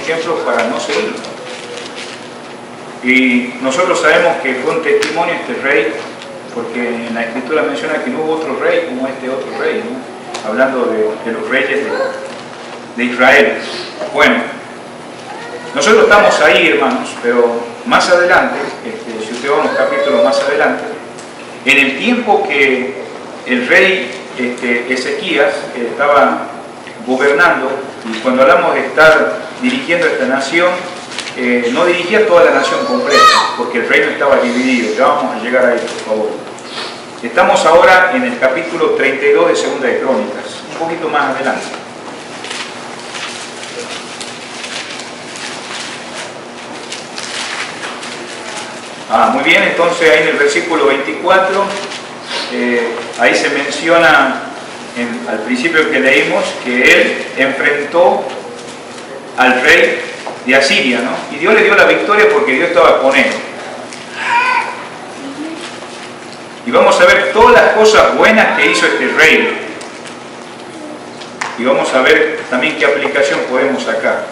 ejemplo para no seguirlo. Y nosotros sabemos que fue un testimonio este rey, porque en la Escritura menciona que no hubo otro rey como este otro rey, ¿no? Hablando de los reyes de Israel. Bueno, nosotros estamos ahí, hermanos, pero más adelante, si usted va a unos capítulos más adelante, en el tiempo que el rey Ezequías estaba gobernando, y cuando hablamos de estar dirigiendo esta nación, no dirigía toda la nación completa, porque el reino estaba dividido. Ya vamos a llegar ahí, por favor. Estamos ahora en el capítulo 32 de Segunda de Crónicas, un poquito más adelante. Muy bien, entonces ahí en el versículo 24, ahí se menciona al principio que leímos que él enfrentó al rey de Asiria, ¿no? Y Dios le dio la victoria porque Dios estaba con él. Y vamos a ver todas las cosas buenas que hizo este rey. Y vamos a ver también qué aplicación podemos sacar.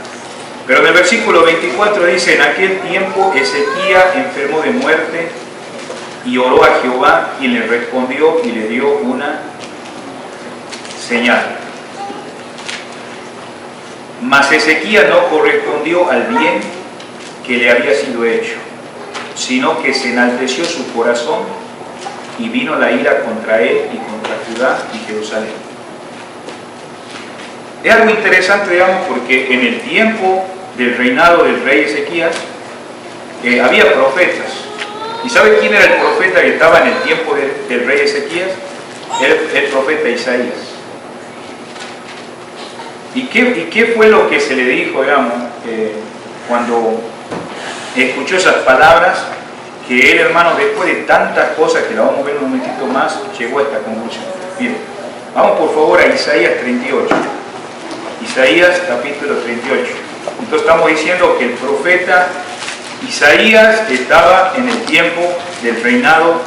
Pero en el versículo 24 dice: en aquel tiempo Ezequías enfermó de muerte y oró a Jehová, y le respondió y le dio una señal. Mas Ezequías no correspondió al bien que le había sido hecho, sino que se enalteció su corazón y vino la ira contra él y contra Judá y Jerusalén. Es algo interesante, digamos, porque en el tiempo del reinado del rey Ezequías había profetas. ¿Y sabe quién era el profeta que estaba en el tiempo del rey Ezequías? El profeta Isaías. ¿Y qué fue lo que se le dijo, digamos, cuando escuchó esas palabras? Que él, hermano, después de tantas cosas, que la vamos a ver un momentito más, llegó a esta conclusión. Bien, vamos por favor a Isaías 38. Isaías capítulo 38. Entonces estamos diciendo que el profeta Isaías estaba en el tiempo del reinado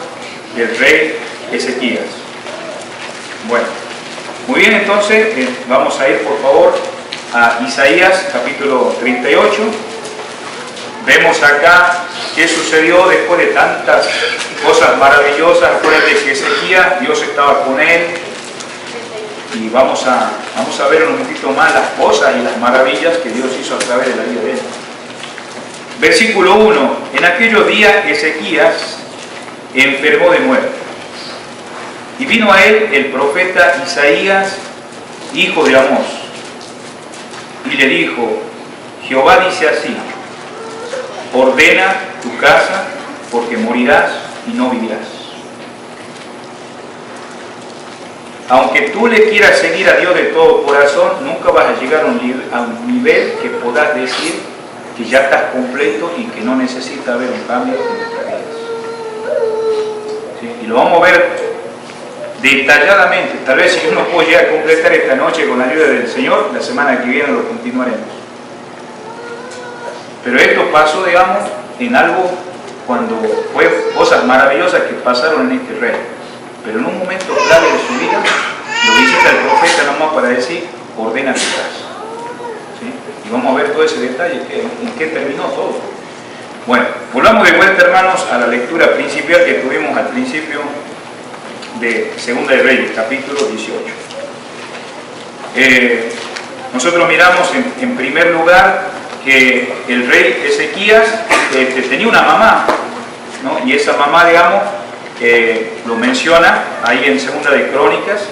del rey Ezequías. Bueno, muy bien, entonces vamos a ir por favor a Isaías capítulo 38. Vemos acá qué sucedió después de tantas cosas maravillosas. Acuérdense que Ezequías, Dios estaba con él. Y vamos a ver un momentito más las cosas y las maravillas que Dios hizo a través de la vida de él. Versículo 1. En aquellos días Ezequías enfermó de muerte. Y vino a él el profeta Isaías, hijo de Amós, y le dijo: Jehová dice así: ordena tu casa, porque morirás y no vivirás. Aunque tú le quieras seguir a Dios de todo corazón, nunca vas a llegar a un nivel que puedas decir que ya estás completo y que no necesita haber un cambio en nuestras vidas. ¿Sí? Y lo vamos a ver detalladamente. Tal vez si yo no puedo llegar a completar esta noche con la ayuda del Señor, la semana que viene lo continuaremos. Pero esto pasó, digamos, en algo cuando fue cosas maravillosas que pasaron en este rey. Pero en un momento clave de su vida, lo visita el profeta nomás para decir: ordena tu casa. ¿Sí? Y vamos a ver todo ese detalle, en qué terminó todo. Bueno, volvamos de vuelta, hermanos, a la lectura principal que tuvimos al principio de Segunda de Reyes, capítulo 18. Nosotros miramos en primer lugar que el rey Ezequías tenía una mamá, ¿no? Y esa mamá, digamos, lo menciona ahí en Segunda de Crónicas,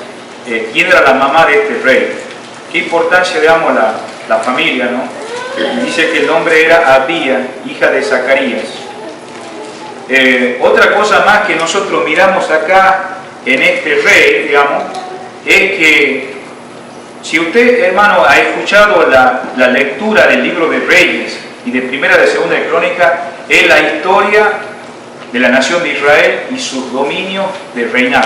quién era la mamá de este rey. Qué importancia, digamos, la familia, ¿no? Dice que el nombre era Abía, hija de Zacarías. Otra cosa más que nosotros miramos acá en este rey, digamos, es que si usted, hermano, ha escuchado la lectura del libro de Reyes y de Primera de Segunda de Crónicas, es la historia de la nación de Israel y sus dominios de reinar.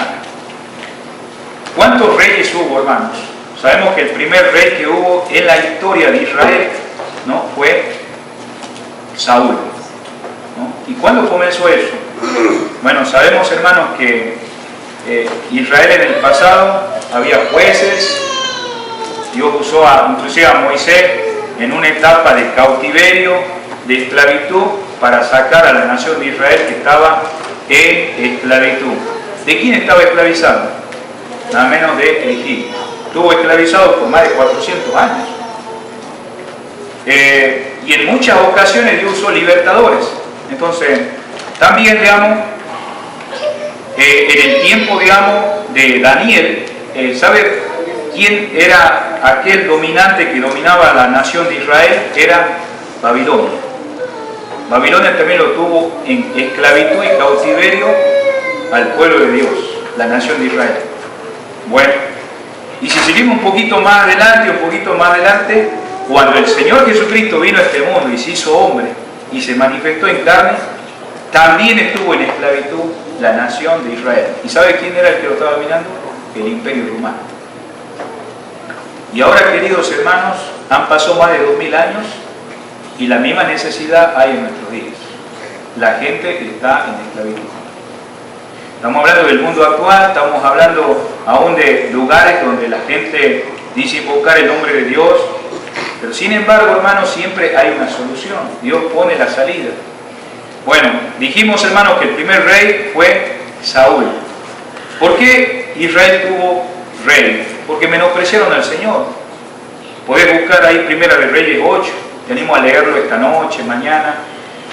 ¿Cuántos reyes hubo, hermanos? Sabemos que el primer rey que hubo en la historia de Israel, ¿no?, fue Saúl, ¿no? ¿Y cuándo comenzó eso? Bueno, sabemos, hermanos, que Israel en el pasado había jueces. Dios usó inclusive a Moisés en una etapa de cautiverio, de esclavitud, para sacar a la nación de Israel que estaba en esclavitud. ¿De quién estaba esclavizado? Nada menos de Egipto. Estuvo esclavizado por más de 400 años. Y en muchas ocasiones Dios usó libertadores. Entonces, también, digamos, en el tiempo, digamos, de Daniel, ¿sabe quién era aquel dominante que dominaba la nación de Israel? Era Babilonia. Babilonia también lo tuvo en esclavitud y cautiverio al pueblo de Dios, la nación de Israel. Bueno, y si seguimos un poquito más adelante, cuando el Señor Jesucristo vino a este mundo y se hizo hombre y se manifestó en carne, también estuvo en esclavitud la nación de Israel. ¿Y sabe quién era el que lo estaba dominando? El Imperio Romano. Y ahora, queridos hermanos, han pasado más de 2000 años y la misma necesidad hay en nuestros días. La gente está en esclavitud. Estamos hablando del mundo actual, estamos hablando aún de lugares donde la gente dice invocar el nombre de Dios, pero sin embargo, hermanos, siempre hay una solución. Dios pone la salida. Bueno, dijimos, hermanos, que el primer rey fue Saúl. ¿Por qué Israel tuvo rey? Porque menospreciaron al Señor. Podés buscar ahí Primera de Reyes 8, te animo a leerlo esta noche, mañana,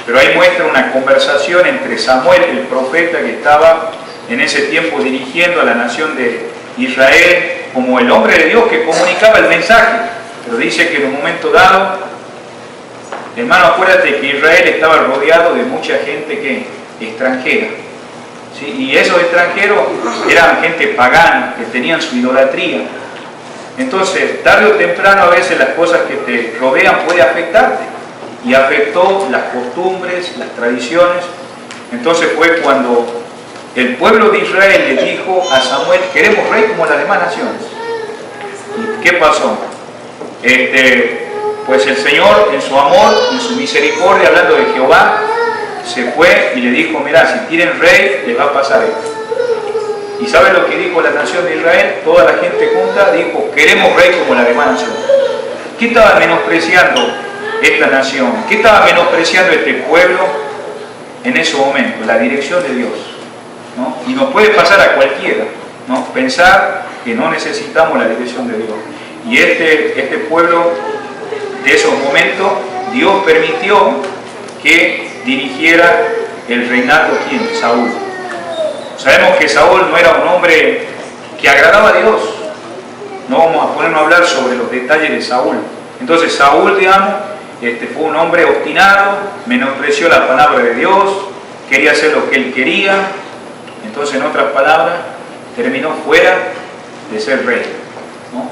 pero ahí muestra una conversación entre Samuel, el profeta que estaba en ese tiempo dirigiendo a la nación de Israel, como el hombre de Dios que comunicaba el mensaje, pero dice que en un momento dado, hermano, acuérdate que Israel estaba rodeado de mucha gente que extranjera, ¿sí? Y esos extranjeros eran gente pagana, que tenían su idolatría. Entonces, tarde o temprano, a veces las cosas que te rodean pueden afectarte, y afectó las costumbres, las tradiciones. Entonces fue cuando el pueblo de Israel le dijo a Samuel: queremos rey como las demás naciones. ¿Y qué pasó? Pues el Señor, en su amor, en su misericordia, hablando de Jehová, se fue y le dijo: mirá, si tienen rey, les va a pasar esto. ¿Y sabe lo que dijo la nación de Israel? Toda la gente junta dijo: queremos rey como la demás nación. ¿Qué estaba menospreciando esta nación? ¿Qué estaba menospreciando este pueblo en ese momento? La dirección de Dios, ¿no? Y nos puede pasar a cualquiera, ¿no? Pensar que no necesitamos la dirección de Dios. Y este pueblo de esos momentos, Dios permitió que dirigiera el reinato, ¿quién? Saúl. Sabemos que Saúl no era un hombre que agradaba a Dios. No vamos a ponernos a hablar sobre los detalles de Saúl. Entonces Saúl, digamos, fue un hombre obstinado, menospreció la palabra de Dios, quería hacer lo que él quería. Entonces, en otras palabras, terminó fuera de ser rey, ¿no?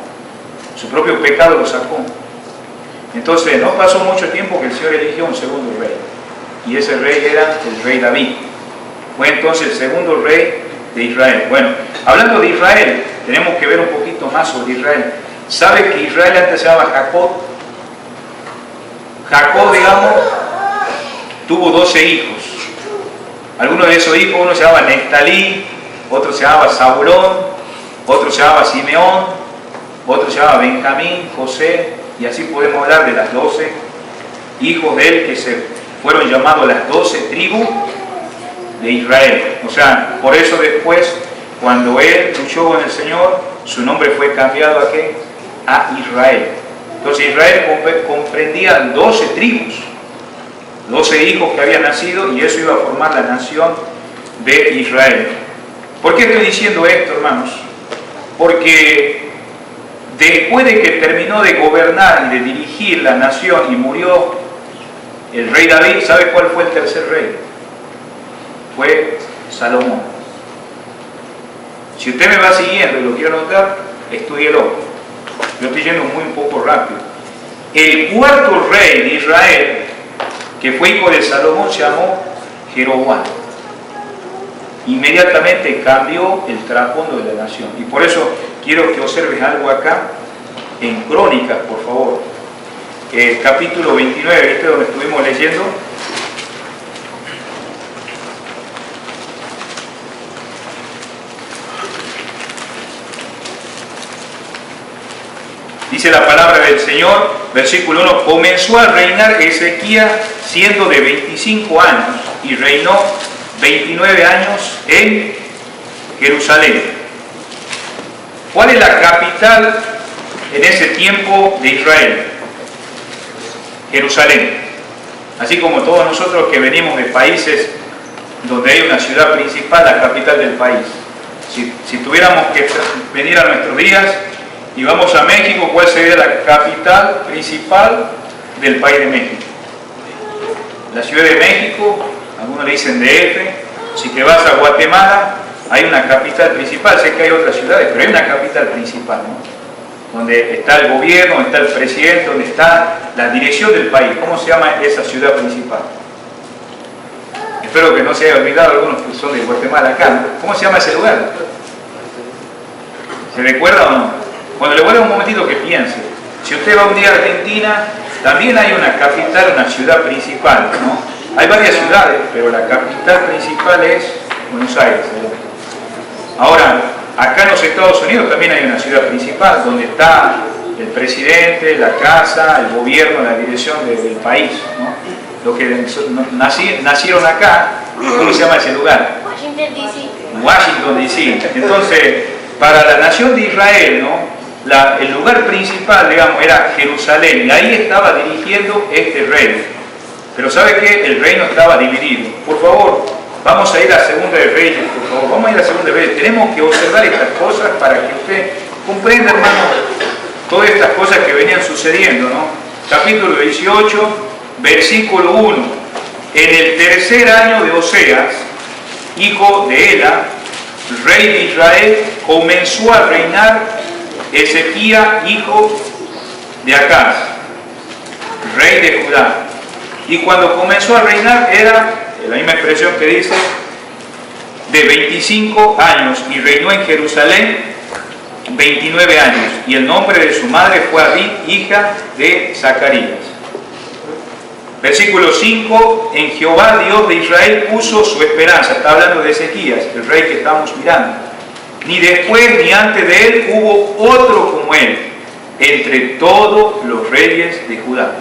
Su propio pecado lo sacó. Entonces, no pasó mucho tiempo que el Señor eligió un segundo rey. Y ese rey era el rey David. Fue entonces el segundo rey de Israel. Bueno, hablando de Israel, tenemos que ver un poquito más sobre Israel. ¿Sabe que Israel antes se llamaba Jacob? Jacob, digamos, tuvo 12 hijos. Algunos de esos hijos, uno se llamaba Neftalí, otro se llamaba Zabulón, otro se llamaba Simeón, otro se llamaba Benjamín, José, y así podemos hablar de las 12 hijos de él que se fueron llamados las 12 tribus de Israel. O sea, por eso después, cuando él luchó con el Señor, su nombre fue cambiado ¿a qué? A Israel. Entonces Israel comprendía 12 tribus, 12 hijos que habían nacido, y eso iba a formar la nación de Israel. ¿Por qué estoy diciendo esto, hermanos? Porque después de que terminó de gobernar y de dirigir la nación y murió el rey David, ¿sabe cuál fue el tercer rey? Fue Salomón. Si usted me va siguiendo y lo quiere anotar, estúdielo. Yo estoy yendo muy un poco rápido. El cuarto rey de Israel, que fue hijo de Salomón, se llamó Jeroboam. Inmediatamente cambió el trasfondo de la nación. Y por eso quiero que observes algo acá en Crónicas, por favor. Capítulo 29, ¿viste donde estuvimos leyendo? Dice la palabra del Señor, versículo 1, comenzó a reinar Ezequías siendo de 25 años y reinó 29 años en Jerusalén. ¿Cuál es la capital en ese tiempo de Israel? Jerusalén. Así como todos nosotros que venimos de países donde hay una ciudad principal, la capital del país. Si tuviéramos que venir a nuestros días y vamos a México, ¿cuál sería la capital principal del país de México? La Ciudad de México, algunos le dicen DF. Si te vas a Guatemala, hay una capital principal. Sé que hay otras ciudades, pero hay una capital principal, ¿no? Donde está el gobierno, donde está el presidente, donde está la dirección del país. ¿Cómo se llama esa ciudad principal? Espero que no se haya olvidado algunos que son de Guatemala acá. ¿Cómo se llama ese lugar? ¿Se recuerda o no? Cuando le vuelva un momentito que piense. Si usted va un día a Argentina, también hay una capital, una ciudad principal, ¿no? Hay varias ciudades, pero la capital principal es Buenos Aires, ¿no? Ahora, acá en los Estados Unidos también hay una ciudad principal donde está el presidente, la casa, el gobierno, la dirección del país, ¿no? Los que nacieron acá, ¿cómo se llama ese lugar? Washington, D.C. Washington, D.C. Entonces, para la nación de Israel, ¿no? El lugar principal, digamos, era Jerusalén, y ahí estaba dirigiendo este rey. Pero ¿sabe qué? El reino estaba dividido. Por favor, vamos a ir a Segunda de Reyes, por favor. Vamos a ir a Segunda de Reyes. Tenemos que observar estas cosas para que usted comprenda, hermano, todas estas cosas que venían sucediendo, ¿no? Capítulo 18, versículo 1. En el tercer año de Oseas, hijo de Ela, rey de Israel, comenzó a reinar Ezequías, hijo de Acaz, rey de Judá. Y cuando comenzó a reinar era, la misma expresión que dice, de 25 años, y reinó en Jerusalén 29 años. Y el nombre de su madre fue Abí, hija de Zacarías. Versículo 5, en Jehová Dios de Israel puso su esperanza. Está hablando de Ezequías, el rey que estamos mirando. Ni después ni antes de él hubo otro como él, entre todos los reyes de Judá.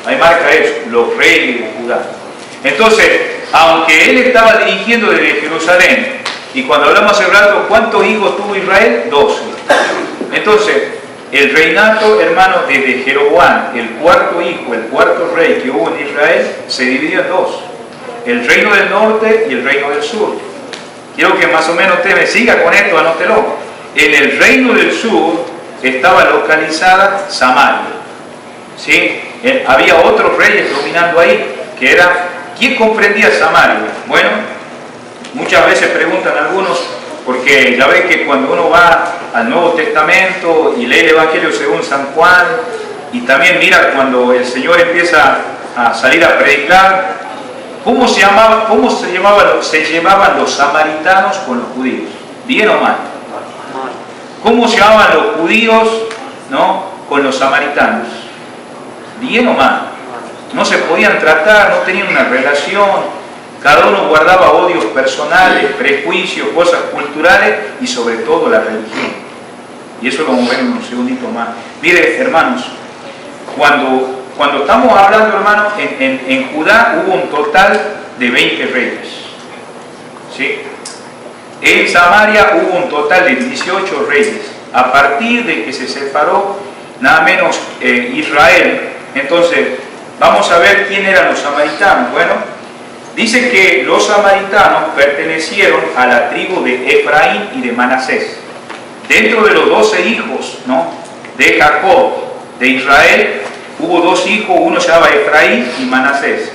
Ahí marca eso, los reyes de Judá. Entonces, aunque él estaba dirigiendo desde Jerusalén, y cuando hablamos hace rato, ¿cuántos hijos tuvo Israel? 12. Entonces, el reinato, hermano, desde Jeroboam, el cuarto hijo, el cuarto rey que hubo en Israel, se dividió en dos. El reino del norte y el reino del sur. Quiero que más o menos usted me siga con esto, anótelo. En el reino del sur estaba localizada Samaria. ¿Sí? Había otros reyes dominando ahí, que era, ¿quién comprendía Samaria? Bueno, muchas veces preguntan algunos, porque ya ve que cuando uno va al Nuevo Testamento y lee el Evangelio según San Juan, y también mira cuando el Señor empieza a salir a predicar, ¿cómo se llevaban los samaritanos con los judíos? ¿Bien o mal? ¿Cómo se llamaban los judíos, no, con los samaritanos? ¿Bien o mal? No se podían tratar, no tenían una relación, cada uno guardaba odios personales, prejuicios, cosas culturales y sobre todo la religión. Y eso lo vamos a ver en un segundito más. Mire, hermanos, cuando estamos hablando, hermanos, en Judá hubo un total de 20 reyes. ¿Sí? En Samaria hubo un total de 18 reyes. A partir de que se separó nada menos Israel, entonces vamos a ver quién eran los samaritanos. Bueno, dice que los samaritanos pertenecieron a la tribu de Efraín y de Manasés. Dentro de los 12 hijos, ¿no?, de Jacob, de Israel, hubo dos hijos, uno se llamaba Efraín y Manasés.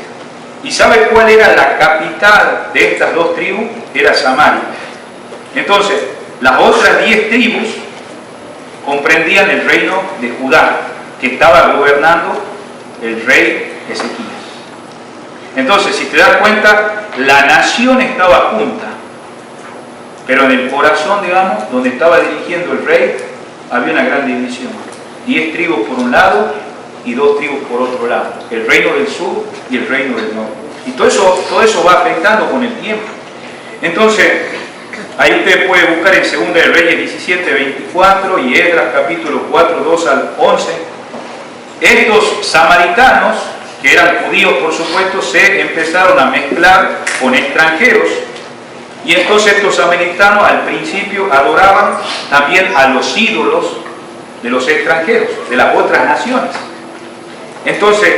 ¿Y sabe cuál era la capital de estas dos tribus? Era Samaria. Entonces, las otras 10 tribus comprendían el reino de Judá, que estaba gobernando el rey Ezequías. Entonces, si te das cuenta, la nación estaba junta, pero en el corazón, digamos, donde estaba dirigiendo el rey, había una gran división. 10 tribus por un lado y 2 tribus por otro lado, el reino del sur y el reino del norte. Y todo eso va afectando con el tiempo. Entonces, Ahí usted puede buscar en 2 de Reyes 17, 24 y Esdras capítulo 4, 2 al 11. Estos samaritanos, que eran judíos por supuesto, se empezaron a mezclar con extranjeros. Y entonces estos samaritanos al principio adoraban también a los ídolos de los extranjeros, de las otras naciones. Entonces,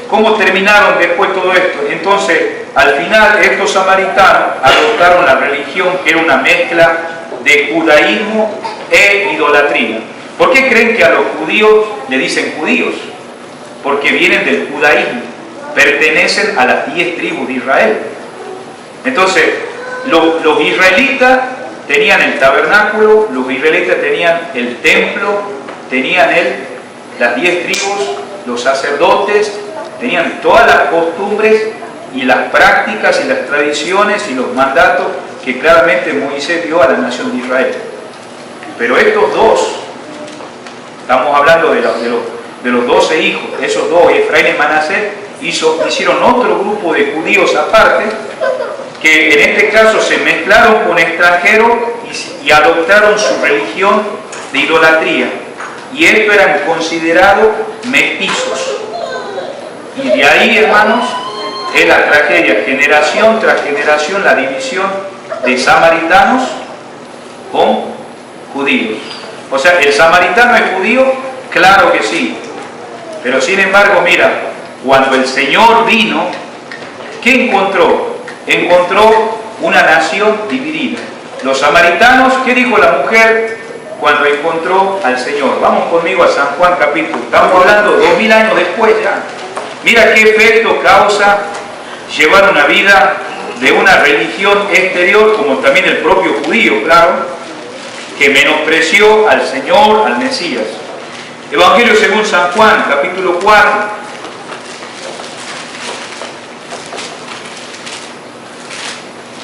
¿cómo terminaron después todo esto? Entonces, al final estos samaritanos adoptaron la religión que era una mezcla de judaísmo e idolatría. ¿Por qué creen que a los judíos le dicen judíos? Porque vienen del judaísmo, pertenecen a las 10 tribus de Israel. Entonces, los israelitas tenían el tabernáculo, los israelitas tenían el templo, tenían las 10 tribus, los sacerdotes, tenían todas las costumbres y las prácticas y las tradiciones y los mandatos que claramente Moisés dio a la nación de Israel. Pero estos dos, estamos hablando de los 12 hijos, esos dos, Efraín y Manasés, hicieron otro grupo de judíos aparte, que en este caso se mezclaron con extranjeros y adoptaron su religión de idolatría. Y estos eran considerados mestizos. Y de ahí, hermanos, es la tragedia, generación tras generación, la división de samaritanos con judíos. O sea, ¿el samaritano es judío? Claro que sí. Pero sin embargo, mira, cuando el Señor vino, ¿qué encontró? Encontró una nación dividida. Los samaritanos, ¿qué dijo la mujer cuando encontró al Señor? Vamos conmigo a San Juan capítulo. Estamos hablando 2000 años después ya. Mira qué efecto causa llevar una vida de una religión exterior, como también el propio judío, claro, que menospreció al Señor, al Mesías. Evangelio según San Juan, capítulo 4.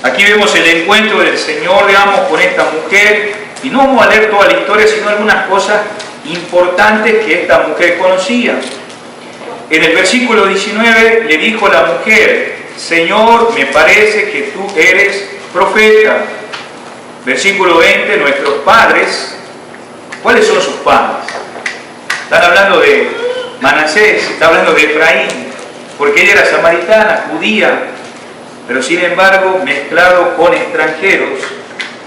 Aquí vemos el encuentro del Señor, digamos, con esta mujer, y no vamos a leer toda la historia, sino algunas cosas importantes que esta mujer conocía. En el versículo 19 le dijo la mujer: Señor, me parece que tú eres profeta. Versículo 20, nuestros padres, ¿cuáles son sus padres? Están hablando de Manasés, está hablando de Efraín, porque ella era samaritana, judía, pero sin embargo mezclado con extranjeros.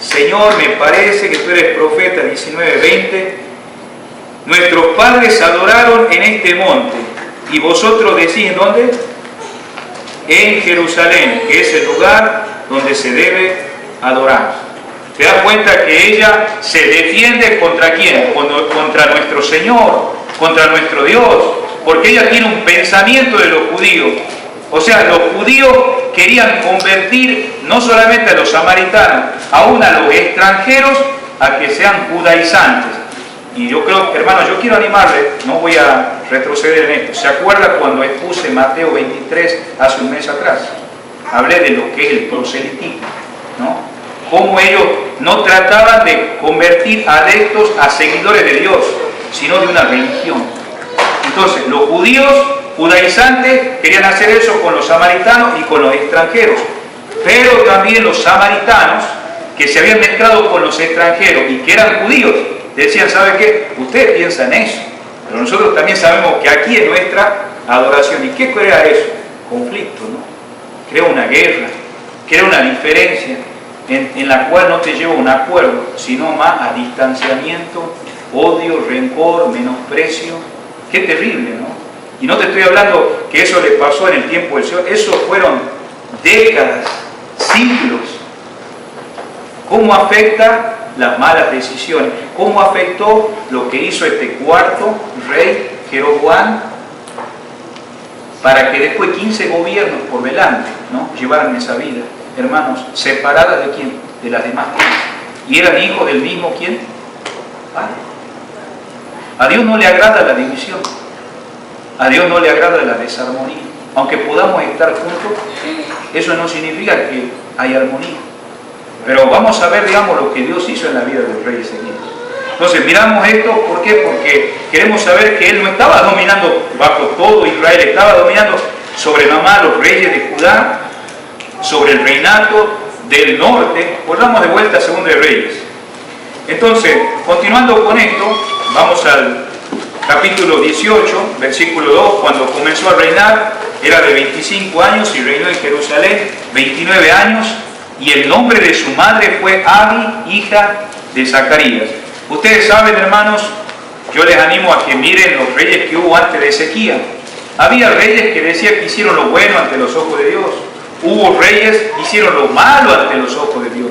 Señor, me parece que tú eres profeta. 19, 20, nuestros padres adoraron en este monte, y vosotros decís, ¿dónde? En Jerusalén, que es el lugar donde se debe adorar. ¿Te das cuenta que ella se defiende contra quién? Contra nuestro Señor, contra nuestro Dios, porque ella tiene un pensamiento de los judíos. O sea, los judíos querían convertir no solamente a los samaritanos, aún a los extranjeros, a que sean judaizantes. Y yo creo, hermanos, yo quiero animarles, no voy a retroceder en esto. ¿Se acuerda cuando expuse Mateo 23 hace un mes atrás? Hablé de lo que es el proselitismo, ¿no? Cómo ellos no trataban de convertir adeptos a seguidores de Dios, sino de una religión. Entonces, los judíos judaizantes querían hacer eso con los samaritanos y con los extranjeros. Pero también los samaritanos, que se habían mezclado con los extranjeros y que eran judíos, decían, ¿sabe qué? Ustedes piensan eso, pero nosotros también sabemos que aquí es nuestra adoración. ¿Y qué crea eso? Conflicto, ¿no? Crea una guerra, crea una diferencia en la cual no te lleva a un acuerdo, sino más a distanciamiento, odio, rencor, menosprecio. Qué terrible, ¿no? Y no te estoy hablando que eso le pasó en el tiempo del Señor, eso fueron décadas, siglos. ¿Cómo afecta las malas decisiones? ¿Cómo afectó lo que hizo este cuarto rey, Jeroboam, para que después 15 gobiernos por delante, ¿no?, llevaran esa vida, hermanos, separadas de quién? De las demás. Y eran hijos del mismo ¿quién? Padre. A Dios no le agrada la división, a Dios no le agrada la desarmonía. Aunque podamos estar juntos, eso no significa que hay armonía. Pero vamos a ver, digamos, lo que Dios hizo en la vida del rey Ezequías. Entonces, miramos esto, ¿por qué? Porque queremos saber que él no estaba dominando bajo todo Israel, estaba dominando sobre nomás los reyes de Judá, sobre el reinato del norte. Volvamos de vuelta a Segunda de Reyes. Entonces, continuando con esto, vamos al capítulo 18, versículo 2. Cuando comenzó a reinar, era de 25 años y reinó en Jerusalén 29 años, y el nombre de su madre fue Abi, hija de Zacarías. Ustedes saben, hermanos, yo les animo a que miren los reyes que hubo antes de Ezequías. Había reyes que decían que hicieron lo bueno ante los ojos de Dios. Hubo reyes que hicieron lo malo ante los ojos de Dios.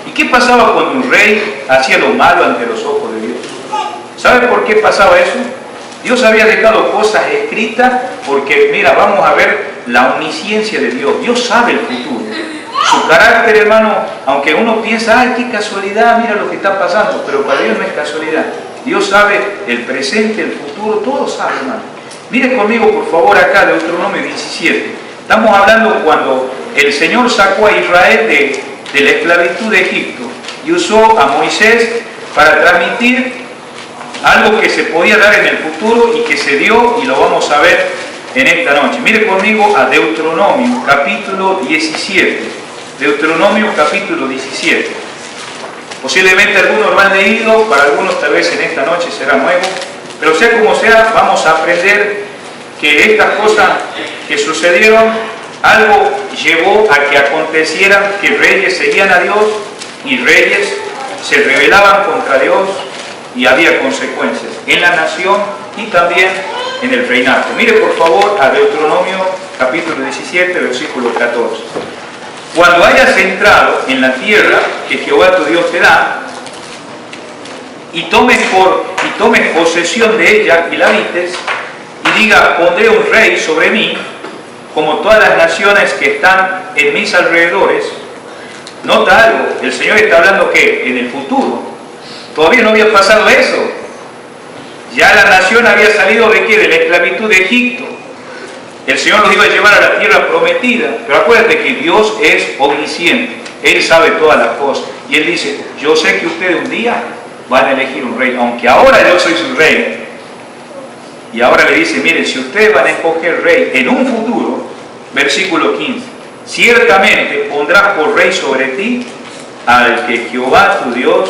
¿Y qué pasaba cuando un rey hacía lo malo ante los ojos de Dios? ¿Sabe por qué pasaba eso? Dios había dejado cosas escritas porque, mira, vamos a ver la omnisciencia de Dios. Dios sabe el futuro. Su carácter, hermano, aunque uno piensa, ay, qué casualidad, mira lo que está pasando, pero para Dios no es casualidad. Dios sabe el presente, el futuro, todo sabe, hermano. Mire conmigo, por favor, acá, Deuteronomio 17. Estamos hablando cuando el Señor sacó a Israel de la esclavitud de Egipto y usó a Moisés para transmitir algo que se podía dar en el futuro y que se dio, y lo vamos a ver en esta noche. Mire conmigo a Deuteronomio capítulo 17. Deuteronomio capítulo 17. Posiblemente algunos lo han leído, para algunos tal vez en esta noche será nuevo, pero sea como sea, vamos a aprender que estas cosas que sucedieron, algo llevó a que acontecieran que reyes seguían a Dios y reyes se rebelaban contra Dios, y había consecuencias en la nación y también en el reinado. Mire por favor a Deuteronomio capítulo 17, versículo 14. Cuando hayas entrado en la tierra que Jehová tu Dios te da, y tomes posesión de ella y la habites, y digas, pondré un rey sobre mí, como todas las naciones que están en mis alrededores. Nota algo, el Señor está hablando que en el futuro. Todavía no había pasado eso. Ya la nación había salido ¿de qué? De la esclavitud de Egipto. El Señor los iba a llevar a la tierra prometida. Pero acuérdate que Dios es omnisciente. Él sabe todas las cosas. Y Él dice, yo sé que ustedes un día van a elegir un rey. Aunque ahora yo soy su rey. Y ahora le dice, miren, si ustedes van a escoger rey en un futuro, versículo 15, ciertamente pondrás por rey sobre ti al que Jehová tu Dios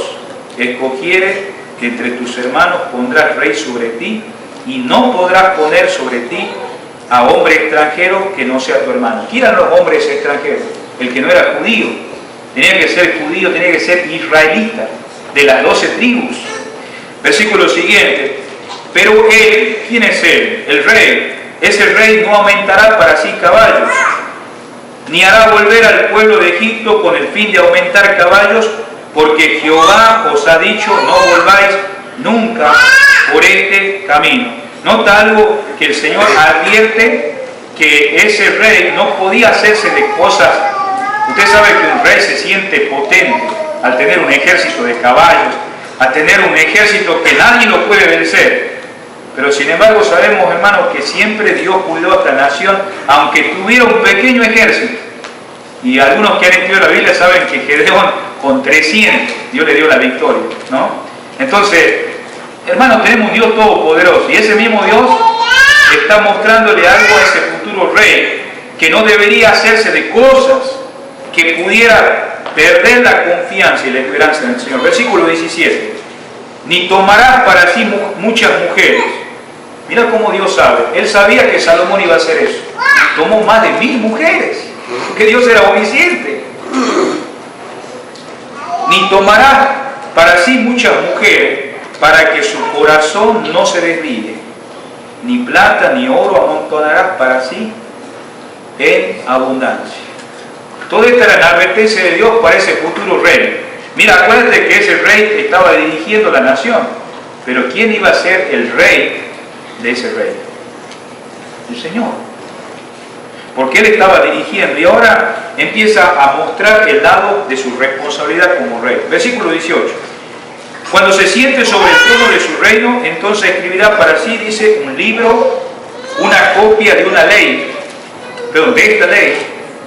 escogiere, que entre tus hermanos pondrás rey sobre ti, y no podrás poner sobre ti a hombre extranjero que no sea tu hermano. ¿Quién eran los hombres extranjeros? El que no era judío. Tenía que ser judío, tenía que ser israelita, de las 12 tribus. Versículo siguiente. Pero él, ¿quién es él? El rey. Ese rey no aumentará para sí caballos, ni hará volver al pueblo de Egipto con el fin de aumentar caballos, porque Jehová os ha dicho, no volváis nunca por este camino. Nota algo que el Señor advierte, que ese rey no podía hacerse de cosas. Usted sabe que un rey se siente potente al tener un ejército de caballos, al tener un ejército que nadie lo puede vencer. Pero sin embargo sabemos, hermanos, que siempre Dios cuidó a esta nación, aunque tuviera un pequeño ejército. Y algunos que han estudiado la Biblia saben que Gedeón con 300 Dios le dio la victoria, ¿no? Entonces, hermanos, tenemos un Dios todopoderoso, y ese mismo Dios está mostrándole algo a ese futuro rey, que no debería hacerse de cosas que pudiera perder la confianza y la esperanza en el Señor. Versículo 17. Ni tomarás para sí muchas mujeres. Mira cómo Dios sabe. Él sabía que Salomón iba a hacer eso. Tomó más de 1000 mujeres, porque Dios era omnisciente. Ni tomarás para sí muchas mujeres, para que su corazón no se desvíe. Ni plata ni oro amontonarás para sí en abundancia. Toda esta era la advertencia de Dios para ese futuro rey. Mira, acuérdate que ese rey estaba dirigiendo la nación, pero ¿quién iba a ser el rey de ese rey? El Señor. Porque Él estaba dirigiendo, y ahora empieza a mostrar el lado de su responsabilidad como rey. Versículo 18. Cuando se siente sobre el trono de su reino, entonces escribirá para sí, dice, un libro, una copia de una ley, perdón, de esta ley,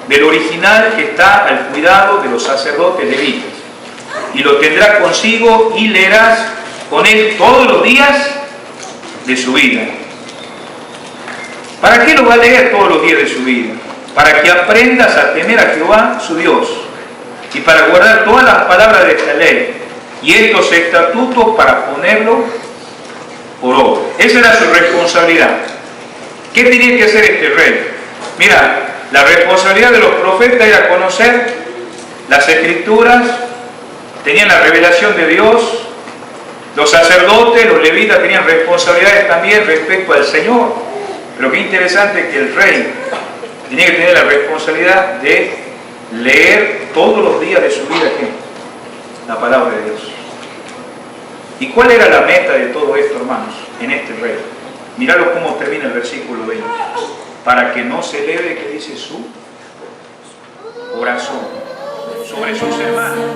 del original que está al cuidado de los sacerdotes levitas. Y lo tendrá consigo y leerás con él todos los días de su vida. ¿Para qué lo va a leer todos los días de su vida? Para que aprendas a temer a Jehová, su Dios, y para guardar todas las palabras de esta ley y estos estatutos para ponerlo por obra. Esa era su responsabilidad. ¿Qué tenía que hacer este rey? Mira, la responsabilidad de los profetas era conocer las escrituras, tenían la revelación de Dios. Los sacerdotes, los levitas tenían responsabilidades también respecto al Señor. Pero qué interesante que el rey tenía que tener la responsabilidad de leer todos los días de su vida ¿qué? La palabra de Dios. ¿Y cuál era la meta de todo esto, hermanos, en este rey? Mirad cómo termina el versículo 20. Para que no se eleve, que dice, su corazón sobre sus hermanos.